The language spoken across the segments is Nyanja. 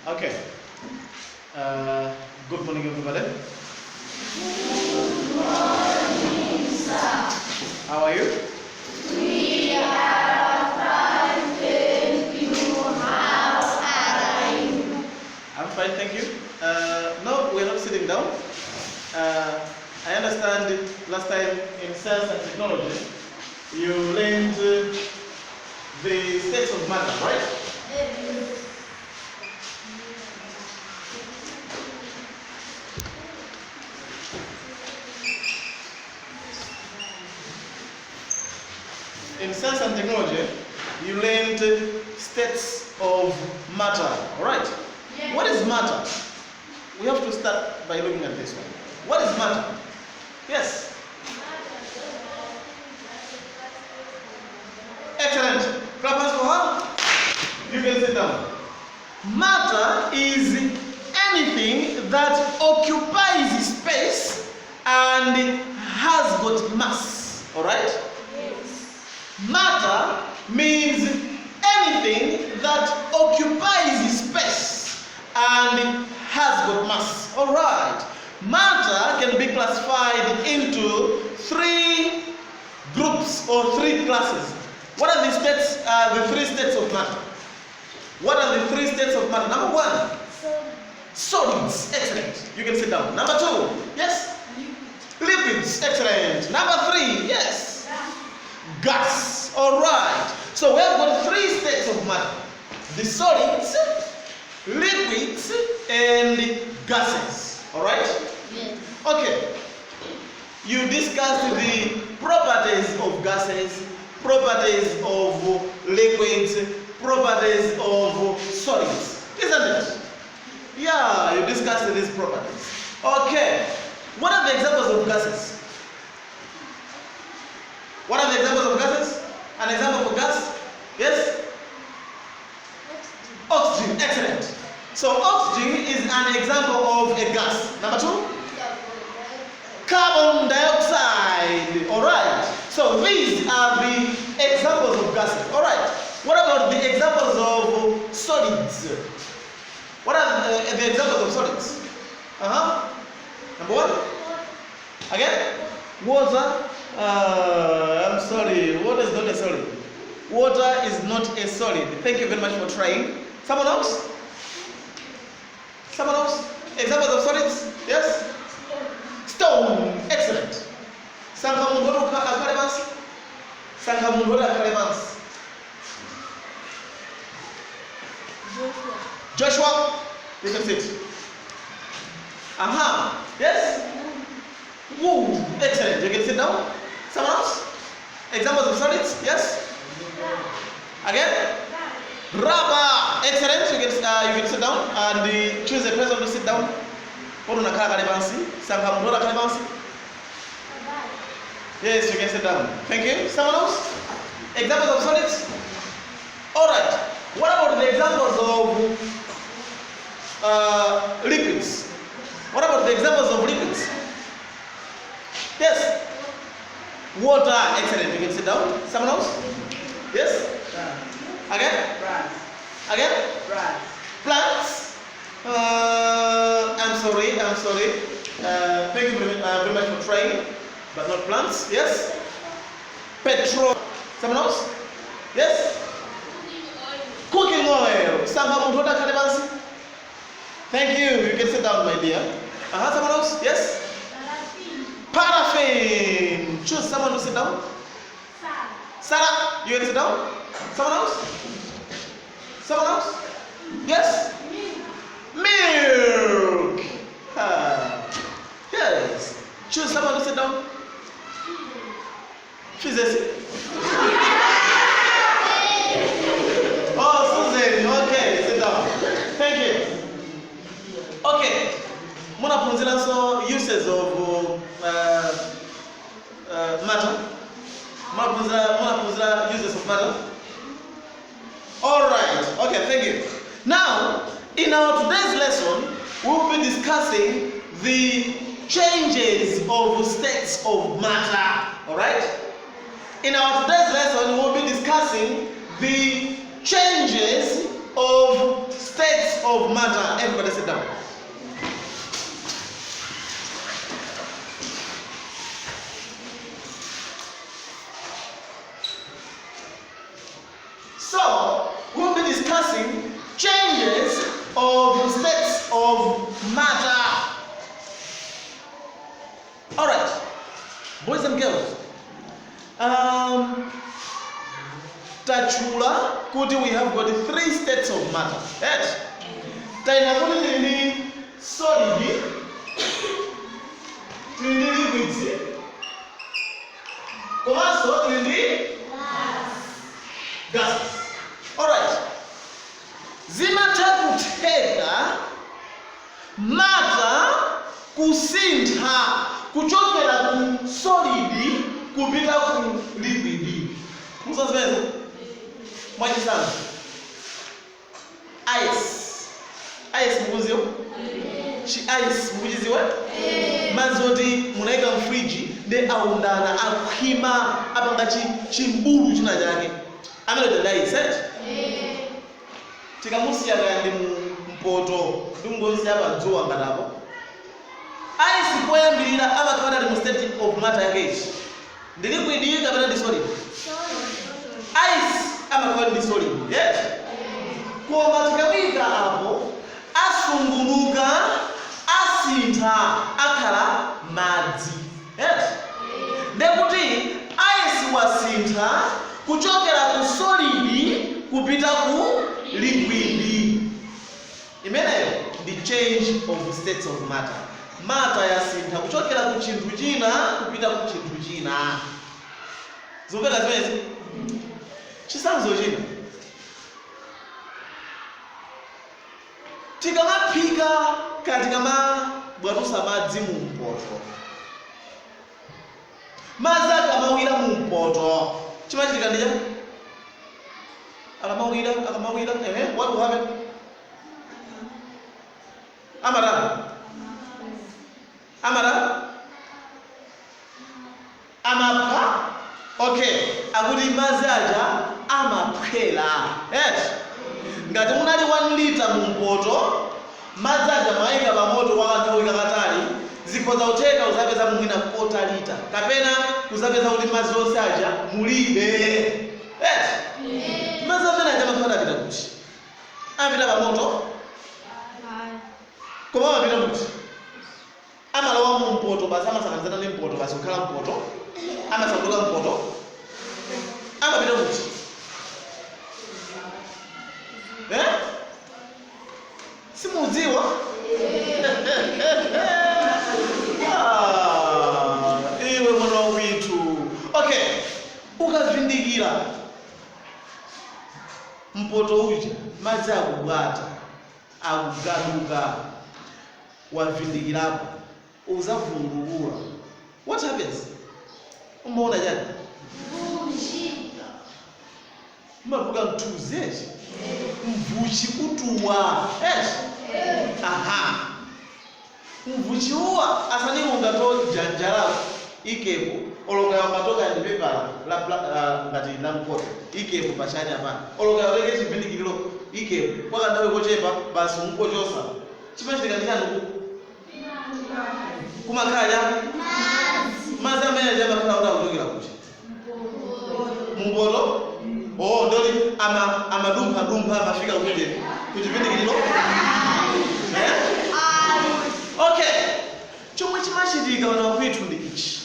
Okay. Good morning, everybody. Good morning, sir. How are you? We are fine, thank you. How are you? I'm fine, thank you. No, we're not sitting down. I understand last time in science and technology, you learned the states of matter, right? In science and technology, you learned states of matter, all right? Yes. What is matter? We have to start by looking at this one. What is matter? Yes. Excellent. Clap hands for her. You can sit down. Matter is anything that occupies space and has got mass, all right? Matter means anything that occupies space and has got mass. All right. Matter can be classified into three groups or three classes. What are the states? The three states of matter. What are the three states of matter? Number one, solids. Excellent. You can sit down. Number two, yes. Liquids. Excellent. Number three, yes. Gas. All right. So we have got three states of matter: the solids, liquids, and gases. All right. Yes. Okay. You discussed the properties of gases, properties of liquids, properties of solids, isn't it? Yeah, you discussed these properties. Okay. What are the examples of gases? What are the examples of gases? An example for gas? Yes? Oxygen. Excellent. So oxygen is an example of a gas. Number two? Carbon dioxide. Alright. So these are the examples of gases. Alright. What about the examples of solids? What are the examples of solids? Number one? Again? Water. I'm sorry. Water is not a solid. Water is not a solid. Thank you very much for trying. Someone else? Someone else? Examples of solids? Yes? Stone. Excellent. Sankamundoro Akalemans. Sankamundoro Akalemans. Joshua. You can sit. Yes? Woo. Excellent. You can sit down. Someone else? Examples of solids? Yes? Again? Rubber. Excellent. You can sit down and choose a person to sit down. Yes, you can sit down. Thank you. Someone else? Examples of solids? Alright. What about the examples of liquids? What about the examples of liquids? Yes? Water. Excellent. You can sit down. Someone else? Yes? Again? Again? Plants. I'm sorry. Thank you very much for trying, but not plants. Yes? Petrol. Someone else? Yes? Cooking oil. Thank you. You can sit down, my dear. Someone else? Yes? Paraffin. Choose someone to sit down. Sarah, you can sit down. Someone else? Someone else? Yes? Milk. Yes. Choose someone to sit down. Physicist. Oh, Susan. Okay, sit down. Thank you. Okay. Muna punzila so uses of matter. Muna punzila uses of matter. All right. Okay. Thank you. Now, in our today's lesson, we'll be discussing the changes of states of matter. All right. In our today's lesson, we'll be discussing the changes of states of matter. Everybody sit down. So, we'll be discussing changes of states of matter. Alright, boys and girls. Tachula, kuti we have got 3 states of matter. Right? Taina kuti ni solid, ni liquid, komanso ni gas. Alright. Zimatha kuteka matter kusintha kuchokera ku solid kupita ku liquid. Musaziveza? Mwachisana. Ice mukuziwa? Ice mukuziwa? Madzi oti munaika mfriji nde aundana akhwima apanga chimbulu china chake. Amene dai set? Tikamusiya kandi mpoto ndingozi apadzuwa ngatapo. Ice poyambirira amakhala ali mu state of matter yake. Ndi liquid kapena ndi solid? Ice amakhala ndi solid. Yes? Koma tikamika apo asungunuka asintha akhala madzi. Yes? Ndekuti ice wasintha kuchokera ku solid kupita ku liquid. Imeneyo the change of states of matter. Matter yasintha kuchokera ku chinthu china kupita ku chinthu china. Zomveka zimene? Chisanzo china. Tikamaphika katika bwatusa madzi mu mpoto. Madzi akamawira mu mpoto. Chimachitika ndi chani? Akamawira, what will happen? Amapha? Okay. Akuti madzi aja amaphwera. Yes? Ngati munali 1 liter mu mpoto, madzi aja mayika pa moto kwa kanthawi kakatali, zikhoza kutheka uzapeza mwina 1/4 liter. Kapena uzapeza kuti madzi onse aja mulibe. Yes? Madzi amene aja amakhala apita kuti? Amapita pa moto? Koma amapita kuti? Amalowa mu mpoto basi amasakanizana ndi mpoto basi kukhala mpoto. Amasanduka mpoto. Amapita kuti? Simudziwa? Iwe mwana witu. Okay. Ukavindikira mpoto uja madzi akubwata akugaduka wavindikirapo uzavundulula. What happens? Umeona jani? Mabuga mtuzeti. Mvuchi kutuwa. Yes? Aha. Mvuchi uwa asani ungato janjara ikepo oloka yamatoka ndi pepa ngati namkoto ikepo pachani apa oloka yoreke chivindikiro ikepo kwa ndawe kochepa basi unkochosa chimachitika ndi chanu kumakhala madzi amene aja makhala kutokera kuti mumpoto. Oh, ndoli amadumpha amafika kuti kuchivindikiro. Okay. Chomwe chimachitika wana kwitu ndi ichi.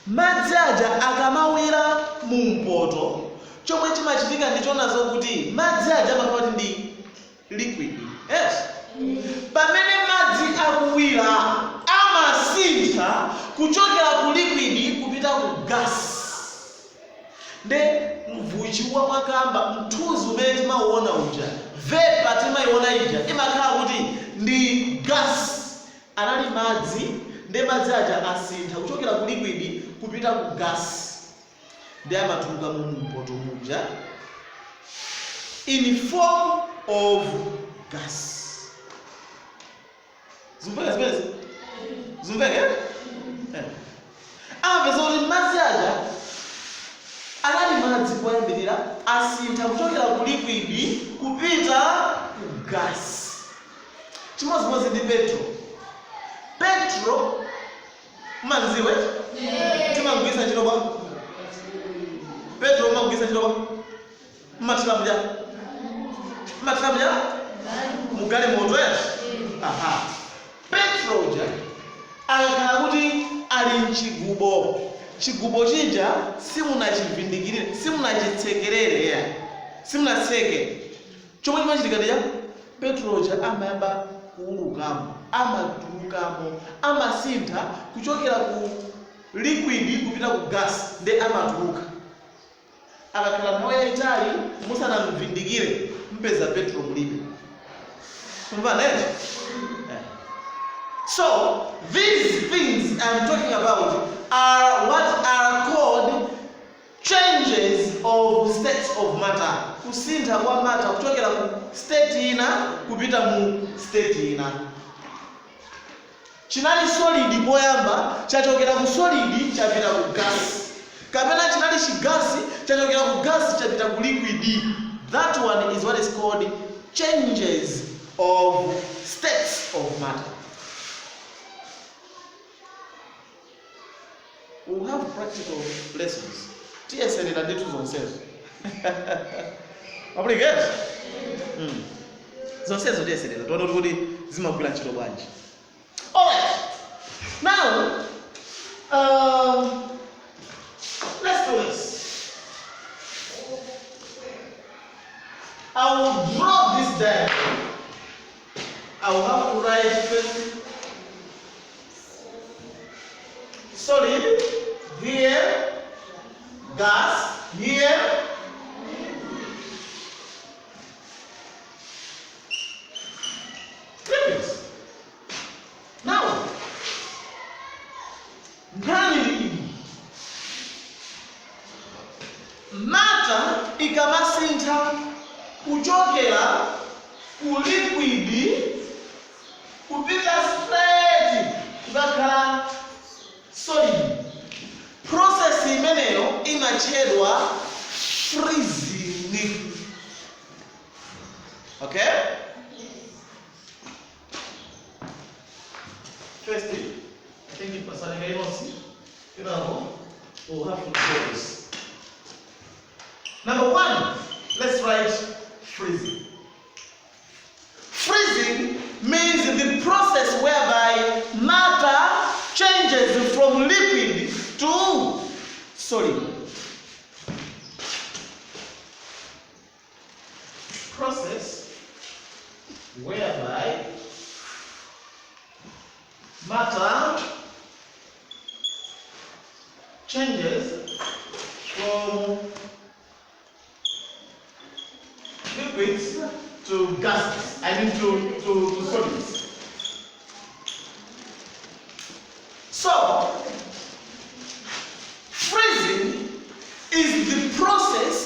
Madzi aja akamawira mu mpoto, chomwe chimachitika ndichonazo kuti madzi aja amakhala ndi liquid. Yes? Pamene madzi akuwira amasintha kuchokera ku liquid kupita ku gas. Nde mvuchi wa makamba mthuzi umene timauona uja vapor timaiona ija imakhala kuti ndi gas. Anali madzi nde madzi aja asintha kuchokera ku liquid kupita ku gas. Nde amatuluka mu mpoto muja in form of gas. Zumveka zimene? Zumveka? Amapeza kuti madzi aja anali madzi poyambirira asintha kuchokera ku liquid kupita ku gas. Chimodzimodzi ndi petro. Petro manziwe timagwisa ntchito kwa Petro magwisa ntchito kwa mmathilamuja mugale moto aha. Petro uja akakhala kuti ali mchigubo, chigubo chija simunachivindikirire, simunachitsekerere, simunatseke. Chomwe chimachitika ndi Petro uja amayamba kuulukamo, amatulukamo, amasintha kuchokera ku liquid kupita ku gas, ndi amatuluka. Akakhala nthawi yayitali musanamvindikire mpeza Petro mulibe. Kumvaneti? So these things I'm talking about are what are called changes of states of matter. Kusintha kwa matter kuchokera ku state ina kupita mu state ina. Chinali solid poyamba chachokera ku solid chapita ku gas. Kapena chinali chigasi chachokera ku gas chapita ku liquid. That one is what is called changes of states of matter. We will have practical lessons. TSN and little zonsezo. Obrigado? Zonsezo TSN. Don't know what zimagula ntchito bwanji. Alright. Now, let's do this. I will draw this diagram. I will have to write solid here, gas here, liquids. Now, matter ikamasintha kuchokera ku liquid kupita straight kukakhala solid. Process imeneyo imachedwa freezing. Okay? First thing, I think it was we'll have to do this. Number one, let's write freezing. Freezing means the process whereby matter changes from liquid to solid. Process whereby matter changes from liquids to gases, I mean to solids. So, freezing is the process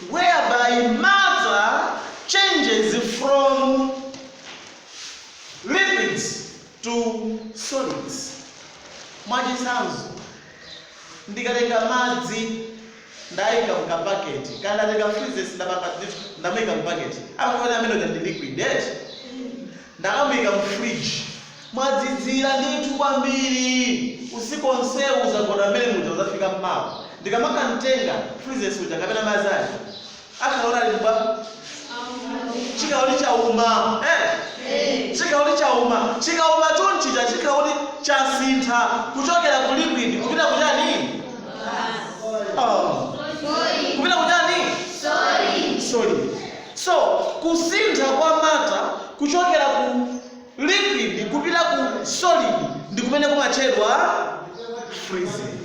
whereby matter changes from liquids to solids. Mwachisanzo, ndikatenga madzi ndaika mu bucket, kana ndatenga freezes ndamika mu bucket, akufana amene ndi liquid, ndakamika mu fridge, mwadzidzira ndithu kwambiri, usiku onsewu uzagona amene muja uzafika mmawa. Ndikamakanthenga freezes uja kapena mazali akhaona ali mbwa chikauli chauma, chikauli chauma, chikauma chonchija chikauli chasintha kuchokera ku liquid kupita kuchani? Kupita kuchani? Solid. So kusintha kwa matter kuchokera ku liquid kupita ku solid ndi kumene kumachedwa freezing.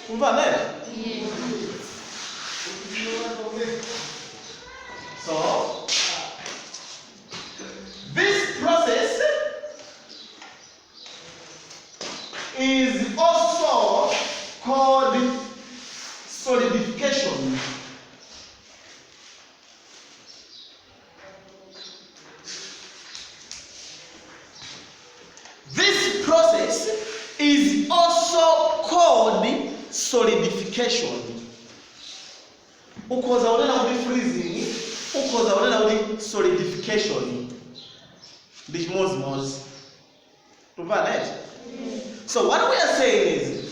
Kumvane? So this process is also called solidification. This process is also called solidification. Ukoza unena kuti freezing ukhoza kunena kuti solidification ndi chimozimozi. Tumvaneti? So what we are saying is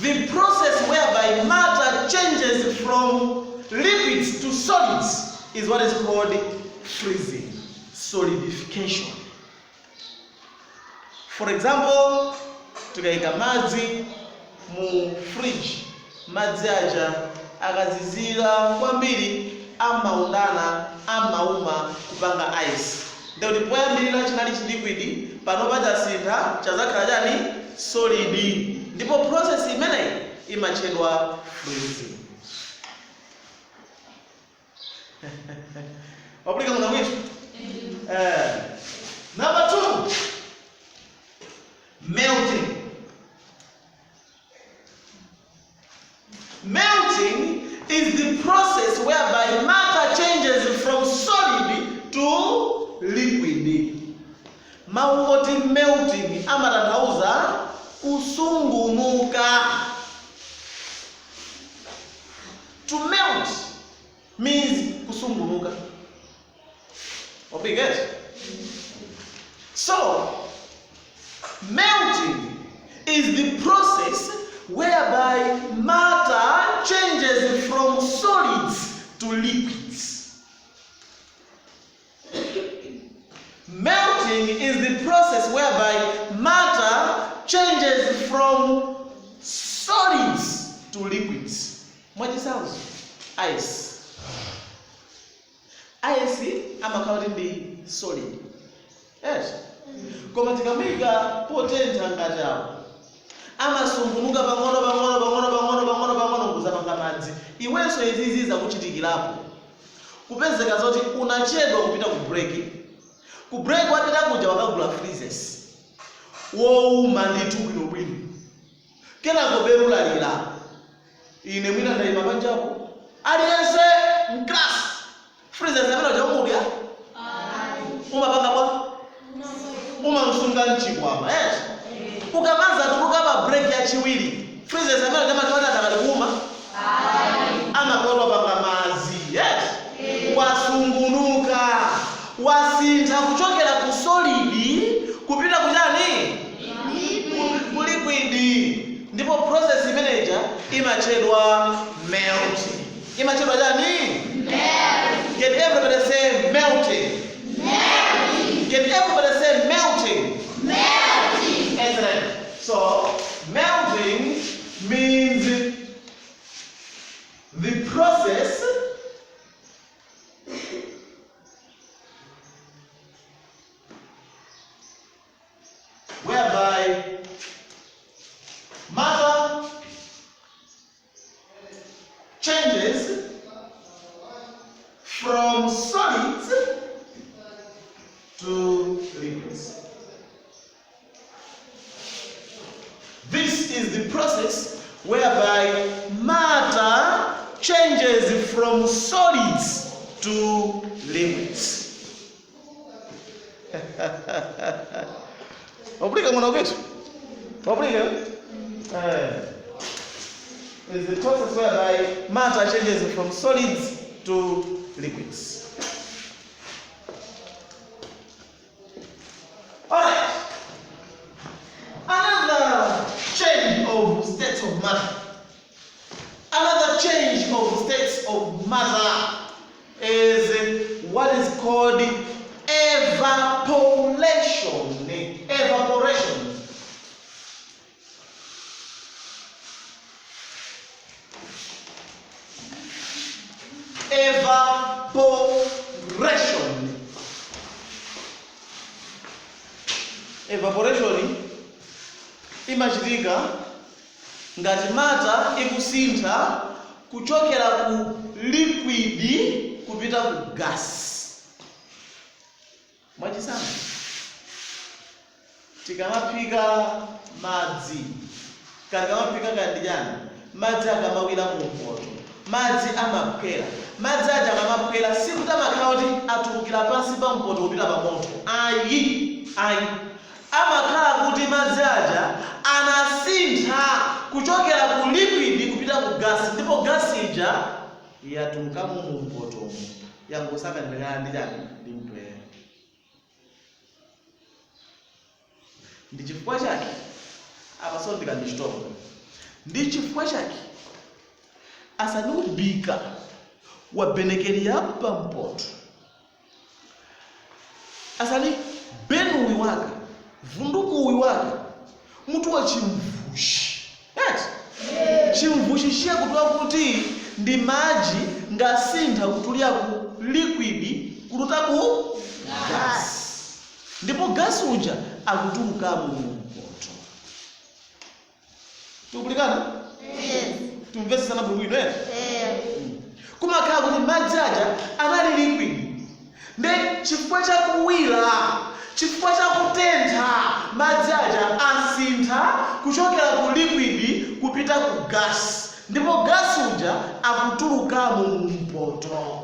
the process whereby matter changes from liquids to solids is what is called freezing, solidification. For example, tukayika madzi mu fridge, madzi aja akazizira kwambiri amaundana amauma kupanga ice. Ndikuti poyambirira chinali chiliquid pano pachasintha chazakhala chani solid, ndipo process imeneyi imachedwa freezing. Wapulika muna mwitu? Number 2, melting. Melting is the process whereby matter changes from solid to liquid. Maungoti melting amatanthauza kusungumuka. To melt means kusungumuka. Okay, good. So, melting is the process whereby matter changes from solids to liquids. Melting is the process whereby matter changes from solids to liquids. What is sounds? Ice. Ice amakhala ndi solid. Yes. Koma tikamika potentha ngati apo amasungumuka pang'ono kuzapanga madzi. Iwenso izizi zakuchitikirapo. Kupezeka zoti unachedwa kupita ku break. Ku break wapita kuja wakagula freezers. Wouma ndithu bwinobwino. Kenako berula lila. Ine mwina ndayima panjapo. Aliyense mclass. Freezers amene ujakumudya? Umapanga bwa? Umamsunga mchikwama. Yes. Ukamanza tuluka pa break ya chiwiri. Freezers amene ujamatawata atakaliuma? Amakolwa panga mazi. Yes. Wasungunuka. Wasintha kuchokera ku solid kupita kuchani? Ku liquid. Ndipo process manager imachedwa melting. Imachedwa chani? Melting. Can everybody say melting? Melting. Can everybody say melting? Melting. Excellent. So, melting means the process whereby matter changes from solids to liquids. This is the process whereby matter changes from solids to liquids. Obrigado, mano, obrigado. Is the process whereby matter changes from solids to liquids. Alright. Another change of states of matter. Another change of states of matter is what is called evaporation. Evaporation. Evaporation. Evaporation imachitika ngati matter ikusintha kuchokera ku liquid kupita ku gas. Mwachisana tikamaphika madzi tikamapika kandijana madzi akamawira mu poto madzi amaphwera madzi aja akamapwera sikumakhala kuti atulukira pansi pa mpoto kupita pa moto ayi amakhala kuti madzi aja anasintha kuchokera ku liquid kupita ku gas ndipo gas ija yatuluka mu mpoto. yangosakanirana ndi chani ndi mpweya. Ndi chifukwa chake apa so ndikandichitonga ndi chifukwa chake asanubika wabenekeri yapa mpoto asani benu wiwaka vunduku wiwaka mutu wa chimvushi chimvushi chiye kutoa kuti ndi maji ngasintha kutulia ku liquid kututa ku gas ndipo gas uja akutuluka mu mpoto. Tukulikana? Tumvese sana bwino kumakhala kuti madzi aja anali liquid ndi chifukwa cha kuwira chifukwa cha kutentha madzi aja asintha kuchokera ku liquid kupita ku gas ndipo gas uja akutuluka mu mpoto.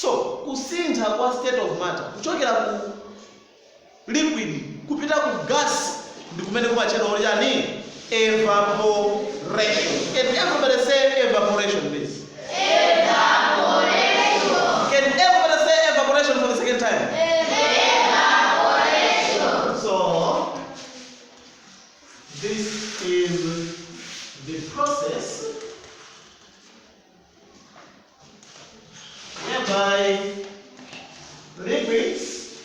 So kusintha kwa state of matter kuchokera ku liquid kupita ku gas ndi kumene kumachedwa chani evaporation. Can everybody say evaporation, please? Evaporation. Can everybody say evaporation for the second time? Evaporation. So this is the process whereby liquids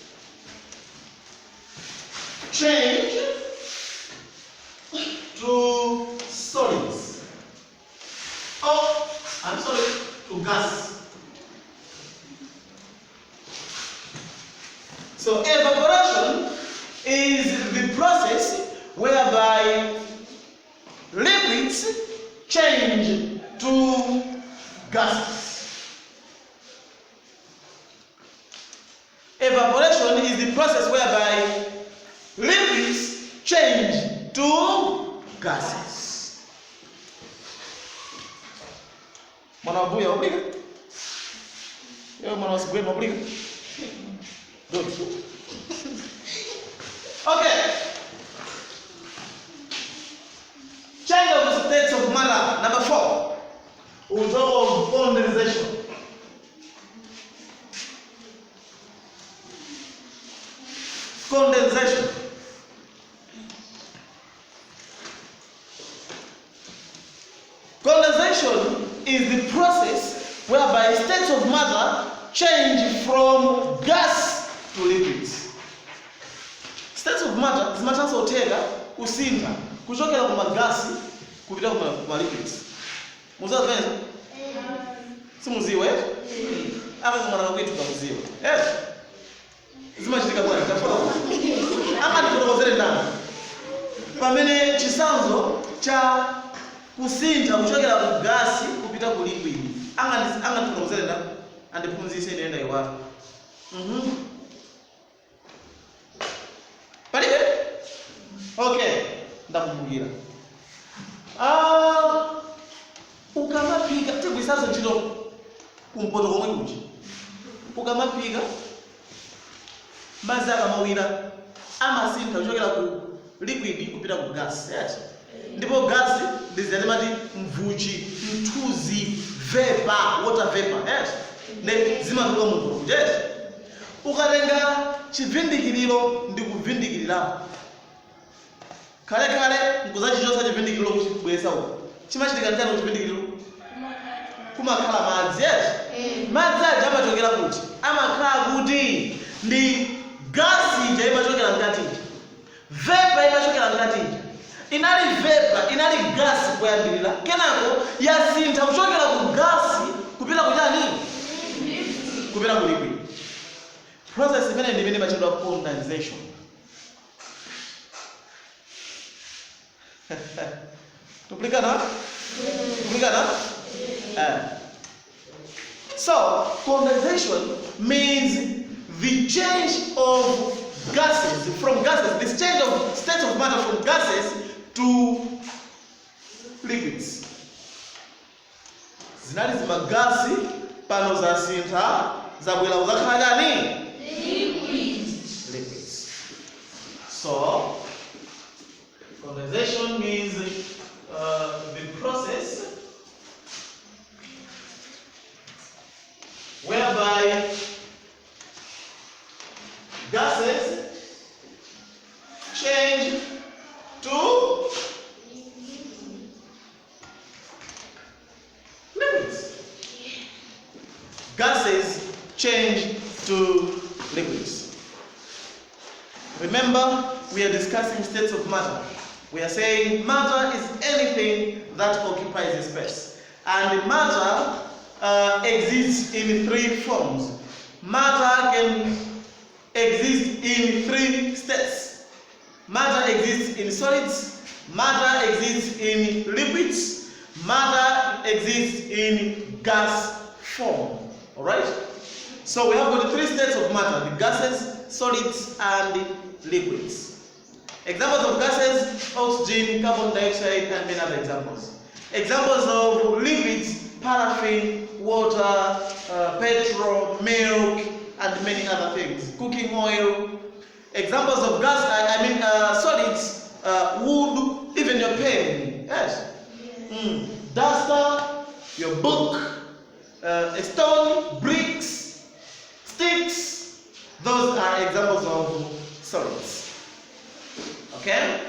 change to solids. Oh, I'm sorry, to gas. So evaporation is the process whereby liquids change to gases. Evaporation is the process whereby liquids change to gases. Mwana wabuya wabuya? Yo mwana wasibuya wabuya? Good. Okay. Change of the states of matter. Number 4. We'll talk of condensation. Condensation. Condensation is the process whereby states of matter change from gas to liquids. States of matter zimatazoteka kusintha kuchokera kuma gasi kupita kuma liquids. Muzazvenza? Simuziwe? Aka kumana kwetu kamuziwe. Zimachitika bwana tafuna kuti. Aka ndikutokozere ndani. Pamene chisanzo cha kusintha kuchokera ku gasi kupita ku liquid. Anga ndikutokozere ndani. Andiphunzise ndenda iwapo. Palibe? Okay, ndakumbukira. Ukamapika tikuisazo ntchito kumpoto komwe kuchi. Ukamapika madzi akamawira amasintha kuchokera ku liquid kupita ku gas. Ndipo gas ndiziyatimati mvuchi, mthuzi, vapor, water vapor. Ne zimatuluka mu mvuchi. Ukatenga chivindikiriro ndi kuvindikirira. Kale nkuzachichosa chivindikiriro kuchibwesa uko. Chimachitika ndani kuchivindikiriro? Kumakhala madzi. Madzi aja amachokera kuti amakhala kuti ndi gasi ija imachokera mkati. Vapor imachokera mkati. Inali vapor, inali gasi kuyambirira. Kenako yasintha kuchokera ku gasi kupita kuchani? Kupita ku liquid. Process imene ndi imene imachedwa condensation. Tuplikana? So, condensation means the change of gases, from gases, this change of state of matter from gases to liquids. Zinali zimagasi pano zasintha zabwera uzakhala chani? Liquids. So, condensation means the process gases change to liquids. Gases change to liquids. Remember, we are discussing states of matter. We are saying matter is anything that occupies a space. And matter exists in three forms. Matter can exist in three states. Matter exists in solids, matter exists in liquids, matter exists in gas form. Alright? So we have got the three states of matter: the gases, solids, and liquids. Examples of gases: oxygen, carbon dioxide, and many other examples. Examples of liquids: paraffin, water, petrol, milk, and many other things. Cooking oil. Examples of solids: wood, even your pen. Yes. Duster, your book, a stone, bricks, sticks. Those are examples of solids. Okay?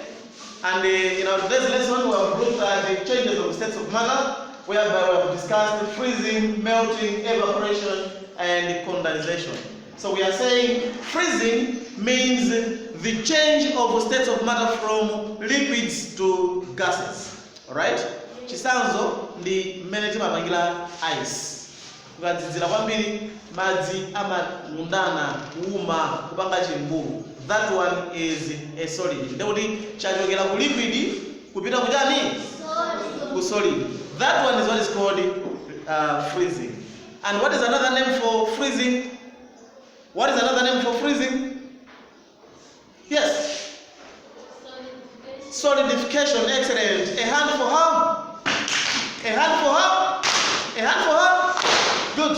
And in our today's lesson, we have looked at the changes of states of matter, whereby we have discussed freezing, melting, evaporation, and condensation. So we are saying freezing means the change of states of matter from liquids to gases. Alright? Chisanzo ndi mmene timapangira ice. Kukadzidzira kwambiri madzi amagundana kuuma kupanga chimbulu. That one is a solid. Ndekuti chachokera ku liquid kupita kuchani? Ku solid. That one is what is called freezing. And what is another name for freezing? What is another name for freezing? Yes. Solidification. Excellent. A hand for her. A hand for her. A hand for her. Good.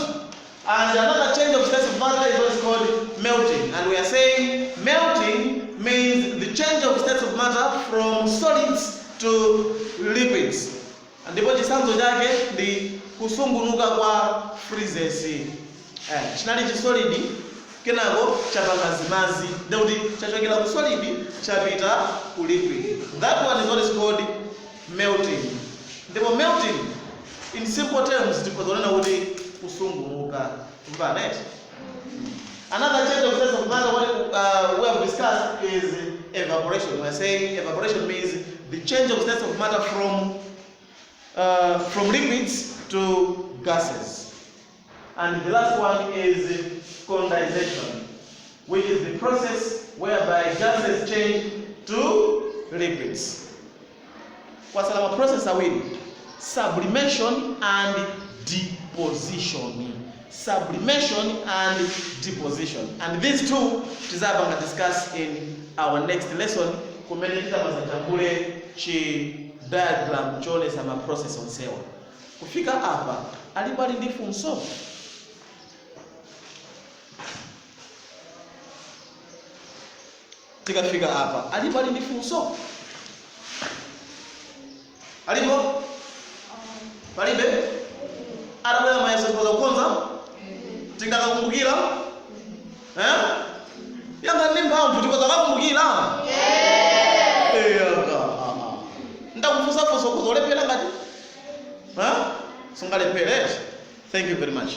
And another change of states of matter is what is called melting. And we are saying melting means the change of states of matter from solids to liquids. And ndipo chisanzo chake ndi kusungunuka kwa freezes. Chinali chisolid kenako chapanga zimazi. Ndekuti chachokera ku solid chapita ku liquid. That one is what is called melting. Ndipo melting, in simple terms, tipozonena kuti kusungunuka. Another change of states of matter we have discussed is evaporation. We are saying evaporation means the change of states of matter from liquids to gases. And the last one is condensation, which is the process whereby gases change to liquids. What's the process away? Sublimation and deposition. Sublimation and deposition. And these two tizabanga discuss in our next lesson. Kumene tizabanga chi diagram chonesa ma process onsewa. Kufika hapa alipo ali ndifunso. Tikafika hapa alipo ali ndifunso. Alipo? Palibe? Arabela mayeso kwa kwanza? Tingakakumbukira? Yanga ndi mphamvu tikoza kakumbukira? Ndakufusa fuso kuzolephera ngati? Sungalephere. Thank you very much.